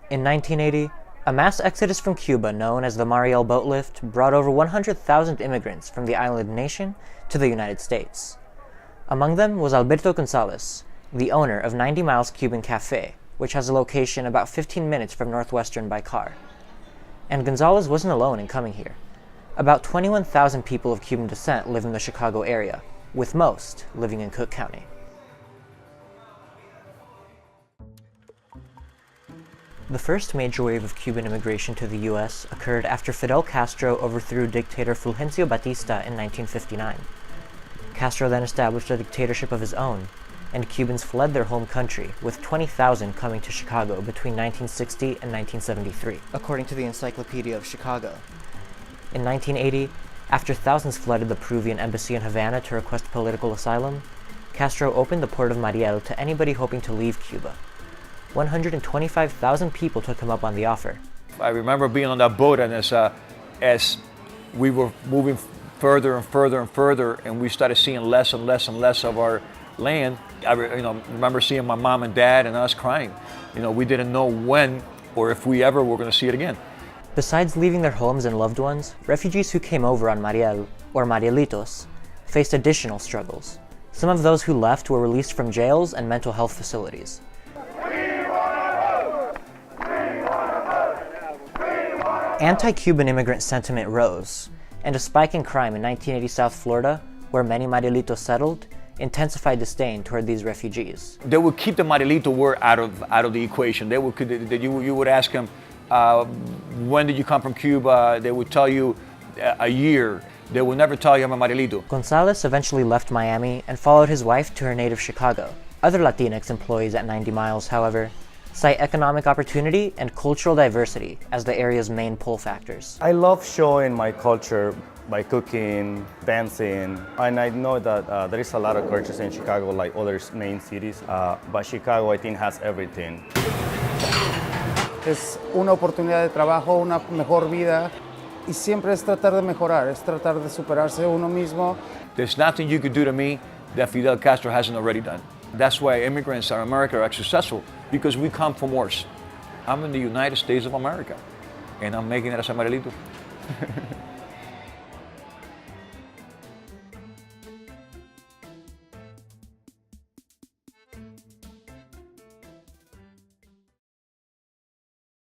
In 1980, a mass exodus from Cuba known as the Mariel boatlift brought over 100,000 immigrants from the island nation to the United States. Among them was Alberto Gonzalez, the owner of 90 Miles Cuban Cafe, which has a location about 15 minutes from Northwestern by car. And Gonzalez wasn't alone in coming here. About 21,000 people of Cuban descent live in the Chicago area, with most living in Cook County. The first major wave of Cuban immigration to the U.S. occurred after Fidel Castro overthrew dictator Fulgencio Batista in 1959. Castro then established a dictatorship of his own, and Cubans fled their home country, with 20,000 coming to Chicago between 1960 and 1973, according to the Encyclopedia of Chicago. In 1980, after thousands flooded the Peruvian embassy in Havana to request political asylum, Castro opened the port of Mariel to anybody hoping to leave Cuba. 125,000 people took him up on the offer. I remember being on that boat, and as we were moving further and further and further, and we started seeing less and less and less of our land, I remember seeing my mom and dad and us crying. We didn't know when or if we ever were going to see it again. Besides leaving their homes and loved ones, refugees who came over on Mariel, or Marielitos, faced additional struggles. Some of those who left were released from jails and mental health facilities. Anti-Cuban immigrant sentiment rose, and a spike in crime in 1980 South Florida, where many Marielitos settled, intensified disdain toward these refugees. They would keep the Marielito word out of the equation. You would ask them, when did you come from Cuba? They would tell you a year. They would never tell you I'm a Marielito. Gonzalez eventually left Miami and followed his wife to her native Chicago. Other Latinx employees at 90 Miles, however, cite economic opportunity and cultural diversity as the area's main pull factors. I love showing my culture by cooking, dancing, and I know that there is a lot of cultures in Chicago like other main cities, but Chicago I think has everything. Es una oportunidad de trabajo, una mejor vida, y siempre es tratar de mejorar, es tratar de superarse uno mismo. There's nothing you could do to me that Fidel Castro hasn't already done. That's why immigrants in America are successful, because we come from worse. I'm in the United States of America, and I'm making it as a Marielito.